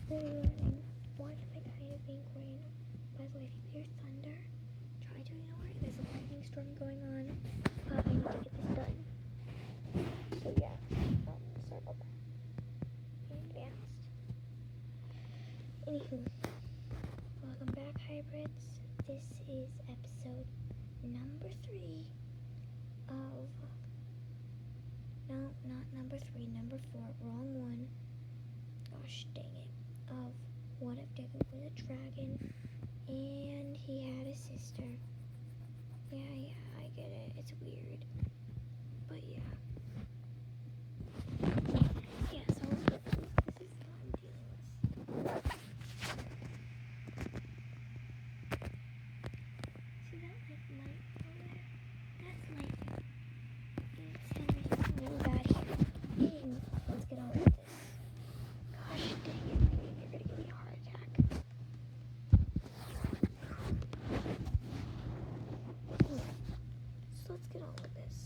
Literally learning. Watch my kind of being Korean. By the way, if you hear thunder, try to ignore it. There's a lightning storm going on. I need to get this done. So yeah, sorry about that. In advance. Anywho, welcome back, hybrids. This is episode number 3 of... No, not number 3, number 4. Wrong one. Gosh dang it. Of What If Deku Was a Dragon and he had a sister. Yeah, I get it. It's weird. But yeah. Yeah, so this is what I'm dealing with. See that like light over there? That's lightning. It's really bad here. And let's get on with this. Gosh dang it, you're gonna give me a heart attack. So let's get on with this.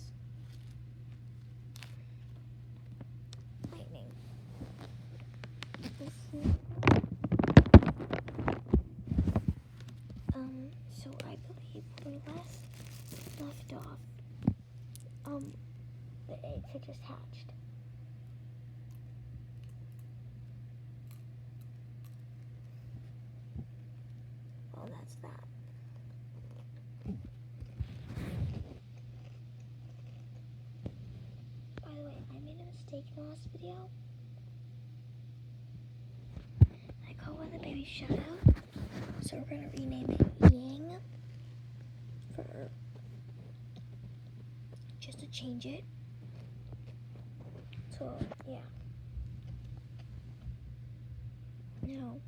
Lightning. So I believe when we last left off, the eggs had just hatched. Well, that's that. By the way, I made a mistake in the last video. I called one of the babies Shadow, so we're gonna rename it Yang for just to change it. So yeah. No.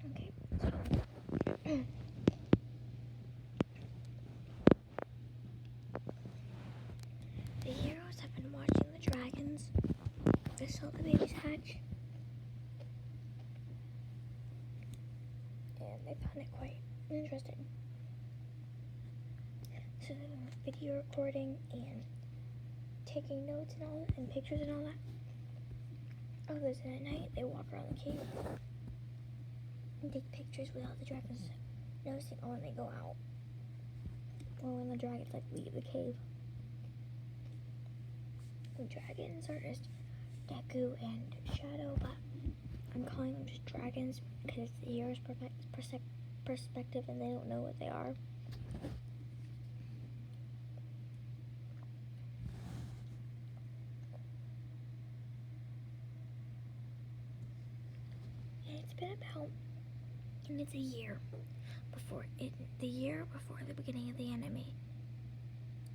Okay. The heroes have been watching the dragons. They saw the babies hatch. And they found it quite interesting. So they were video recording and taking notes and all that, and pictures and all that. Others at night, they walk around the cave and take pictures without the dragons noticing, or when they go out. Or when the dragons leave the cave. The dragons are just Deku and Shadow, but I'm calling them just dragons because it's the hero's perspective and they don't know what they are. And it's been about, and it's a year before the beginning of the anime.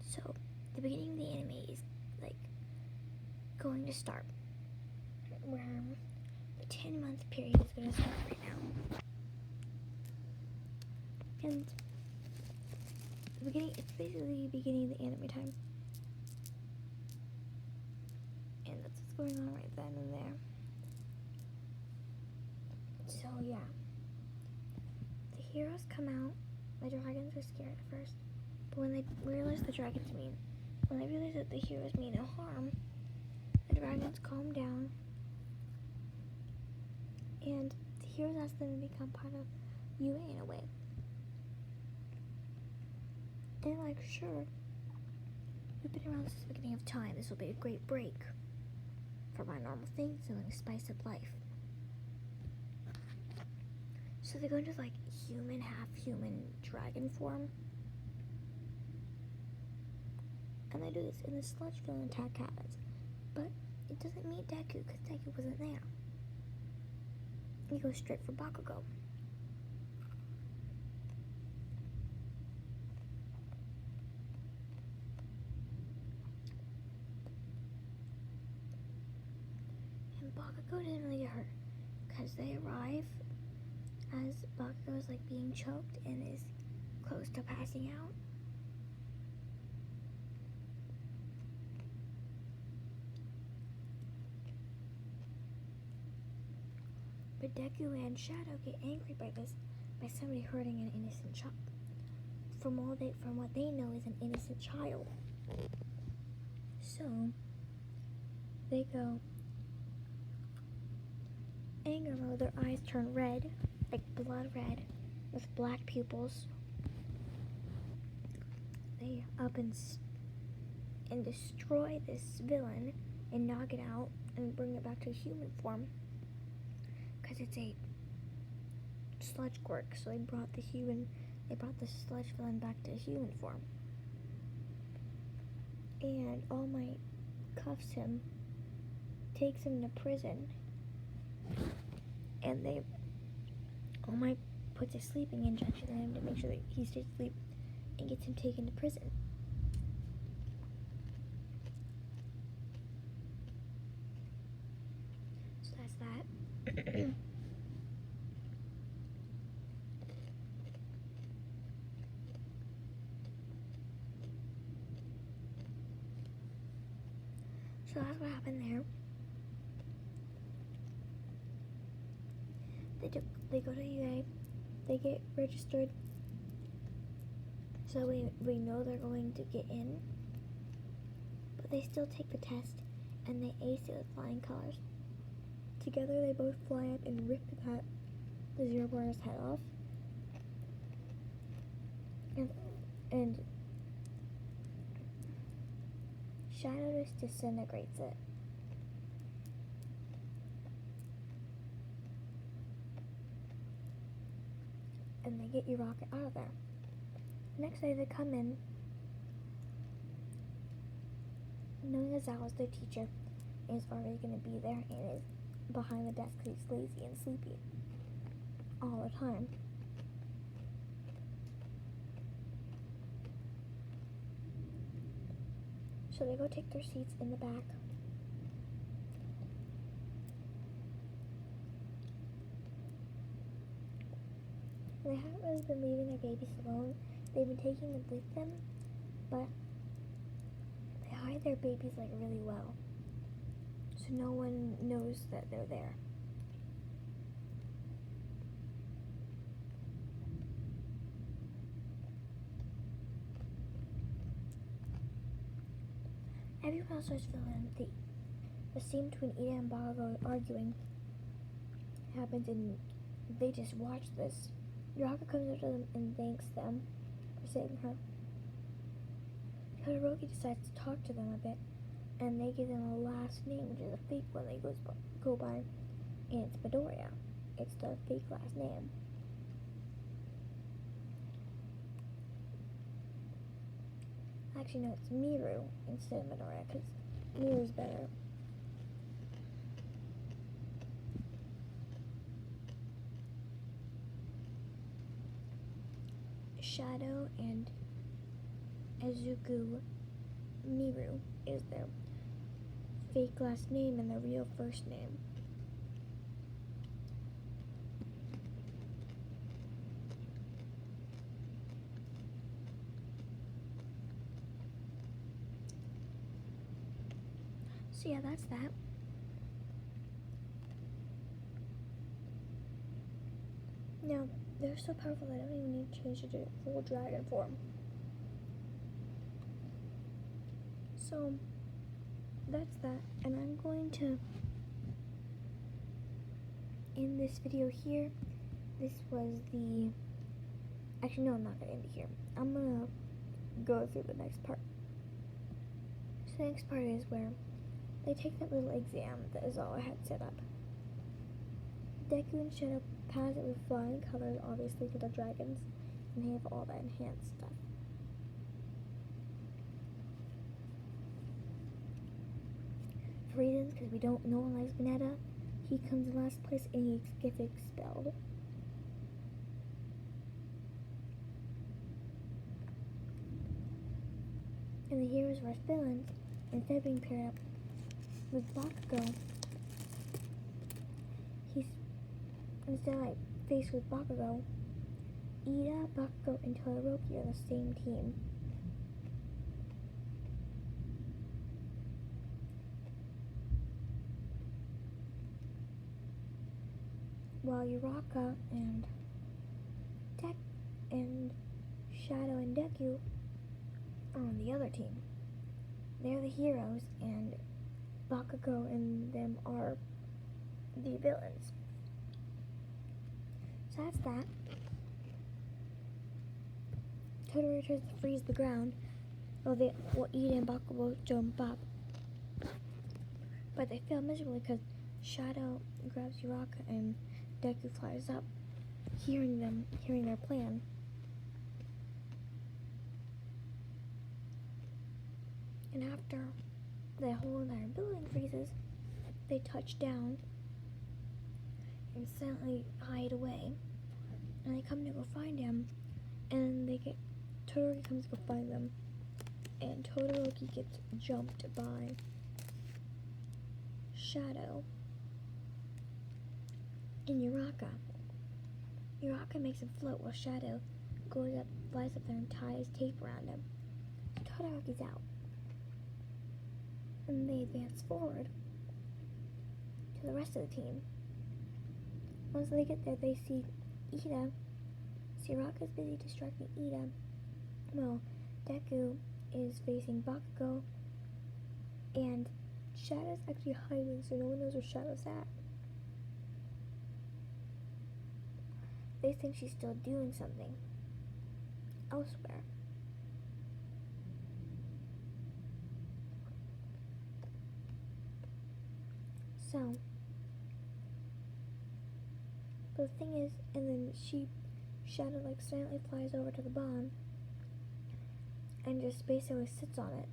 So the beginning of the anime is going to start, where the 10-month period is going to start right now. And it's basically the beginning of the anime time. And that's what's going on right then and there. So yeah. The heroes come out. The dragons are scared at first. But when they realize that the heroes mean no harm, the dragons calm down. And the heroes ask them to become part of UA in a way. And they're like, sure. We've been around since the beginning of time. This will be a great break from our normal things and spice up life. So they go into human, half-human dragon form. And they do this, and the sludge-filling attack happens. But it doesn't meet Deku, because Deku wasn't there. He goes straight for Bakugo. And Bakugo didn't really get hurt, because they arrive as Bakugo is being choked and is close to passing out. But Deku and Shadow get angry by somebody hurting an innocent child. From what they know is an innocent child. So they go anger mode. Their eyes turn red, like blood red, with black pupils. They up and destroy this villain and knock it out and bring it back to human form. Because it's a sludge quirk, so they brought the sludge villain back to human form. And All Might cuffs him, takes him to prison, and All Might puts a sleeping injection in him to make sure that he stays asleep and gets him taken to prison. So that's that. So that's what happened there. They go to UA, they get registered, so we know they're going to get in, but they still take the test, and they ace it with flying colors. Together they both fly up and rip the Zero Border's head off, and Shadow just disintegrates it. And they get Uraka out of there. Next day they come in, knowing Aizawa's their teacher, and is already going to be there, and is behind the desk because he's lazy and sleepy all the time. So they go take their seats in the back. They haven't really been leaving their babies alone. They've been taking them with them, but they hide their babies like really well, so no one knows that they're there. Everyone else starts feeling the scene between Ida and Bakugo arguing happens, and they just watch this. Uraka comes up to them and thanks them for saving her. Todoroki decides to talk to them a bit, and they give them a last name, which is a fake one they go by, and it's Midoriya. It's the fake last name. Actually, no, it's Miru instead of Midoriya, because Miru's better. Shadow and Izuku Miru is their fake last name and their real first name. So yeah, that's that. Now, they're so powerful they don't even need to change to full dragon form. So, that's that. And I'm going to end this video here. This was the... Actually, no, I'm not going to end it here. I'm going to go through the next part. So the next part is where they take that little exam that Aizawa had set up. Deku and Shadow pass it with flying colors, obviously, for the dragons, and they have all that enhanced stuff. For reasons, because we don't know one likes Banetta, he comes in last place and he gets expelled. And the heroes versus villains, instead of being paired up with Bakugo, instead of faced with Bakugo, Ida, Bakugo, and Todoroki are the same team. while Uraka and Shadow and Deku are on the other team. They're the heroes, and Bakugo and them are the villains. So that's that. Totoro tries to freeze the ground, while Ida and Bakugo jump up. But they fail miserably because Shadow grabs Uraka and Deku flies up, hearing their plan. And after the whole entire building freezes, they touch down and silently hide away. And they come to go find him, and Todoroki comes to go find them, and Todoroki gets jumped by Shadow and Uraka. Uraka makes him float while Shadow flies up there and ties tape around him. Todoroki's out. And they advance forward to the rest of the team. Once they get there, they see Ida. Uraka's busy distracting Ida. Well, Deku is facing Bakugo, and Shadow's actually hiding, so no one knows where Shadow's at. They think she's still doing something elsewhere. So, but the thing is, and then Shadow silently flies over to the bomb and just basically sits on it,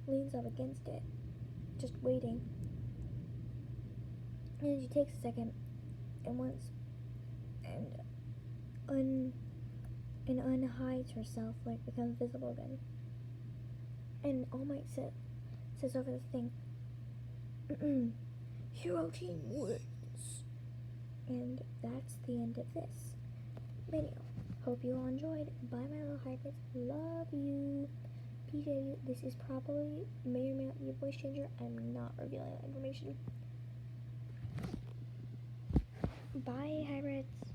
leans up against it, just waiting. And then she takes a second and unhides herself, becomes visible again. And All Might says over the thing, Hero Team wins. And that's the end of this video. Hope you all enjoyed. Bye, my little hybrids. Love you. PJ, this is probably may or may not be a voice changer. I'm not revealing that information. Bye, hybrids.